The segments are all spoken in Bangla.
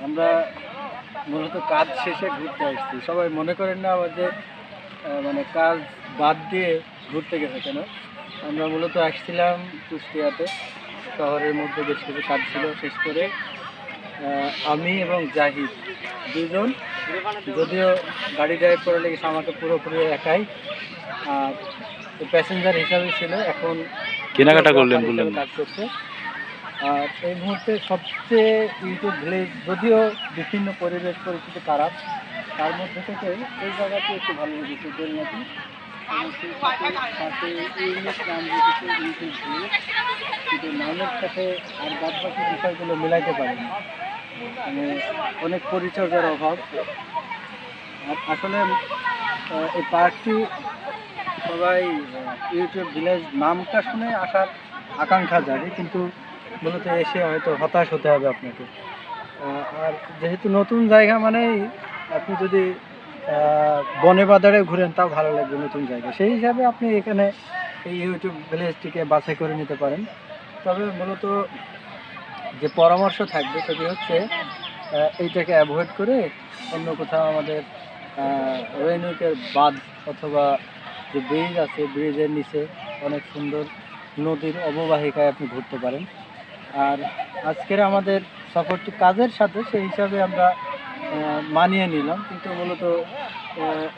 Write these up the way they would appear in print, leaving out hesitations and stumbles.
আমরা মূলত কাজ শেষে ঘুরতে আসছি। সবাই মনে করেন না আবার যে মানে কাজ বাদ দিয়ে ঘুরতে গেছে কেন। আমরা মূলত আসছিলাম কুষ্টিয়াতে। শহরের মধ্যে বেশ কিছু কাজ ছিল, শেষ করে আমি এবং জাহিদ ২ জন, যদিও গাড়ি ড্রাইভ করে লেগেছে আমাকে পুরোপুরি একাই, আর প্যাসেঞ্জার হিসাবে ছিল। এখন কেনাকাটা করলেন বললেন। কাজ করছে। আর এই মুহূর্তে সবচেয়ে ইউটিউব ভিলেজ, যদিও বিভিন্ন পরিবেশ পরিস্থিতি খারাপ, তার মধ্যে থেকে এই জায়গাটি একটু ভালো লেগেছে। বেলনাটি সাথে ইউনিক নাম রেখেছে ইউটিউব ভিলেজ, কিন্তু নামের সাথে আর বাদবাকি বিষয়গুলো মেলাইতে পারেনি। মানে অনেক পরিচর্যার অভাব। আর আসলে এই পার্কটি সবাই ইউটিউব ভিলেজ নামটা শুনে আসার আকাঙ্ক্ষা জাগে, কিন্তু মূলত এসে হয়তো হতাশ হতে হবে আপনাকে। আর যেহেতু নতুন জায়গা মানেই আপনি যদি বনে বাজারে ঘুরেন তাও ভালো লাগবে নতুন জায়গা, সেই হিসাবে আপনি এখানে এই ইউটিউব ভিলেজটিকে বাছাই করে নিতে পারেন। তবে মূলত যে পরামর্শ থাকবে সেটি হচ্ছে এইটাকে অ্যাভয়েড করে অন্য কোথাও আমাদের রেইনউইকের বাঁধ অথবা যে ব্রিজ আছে, ব্রিজের নিচে অনেক সুন্দর নদীর অববাহিকায় আপনি ঘুরতে পারেন। আর আজকের আমাদের সফরটি কাজের সাথে, সেই হিসাবে আমরা মানিয়ে নিলাম, কিন্তু মূলত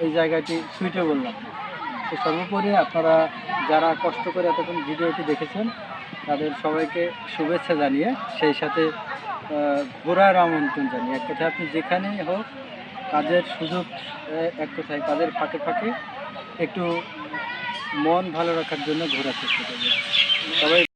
এই জায়গাটি সুইটেবল না। তো সর্বোপরি আপনারা যারা কষ্ট করে এতক্ষণ ভিডিওটি দেখেছেন তাদের সবাইকে শুভেচ্ছা জানিয়ে, সেই সাথে ঘোরার আমন্ত্রণ জানিয়ে, এক কথায় আপনি যেখানেই হোক কাজের সুযোগ, এক কথায় কাজের ফাঁকে ফাঁকে একটু মন ভালো রাখার জন্য ঘোরার চেষ্টা করবেন। সবাই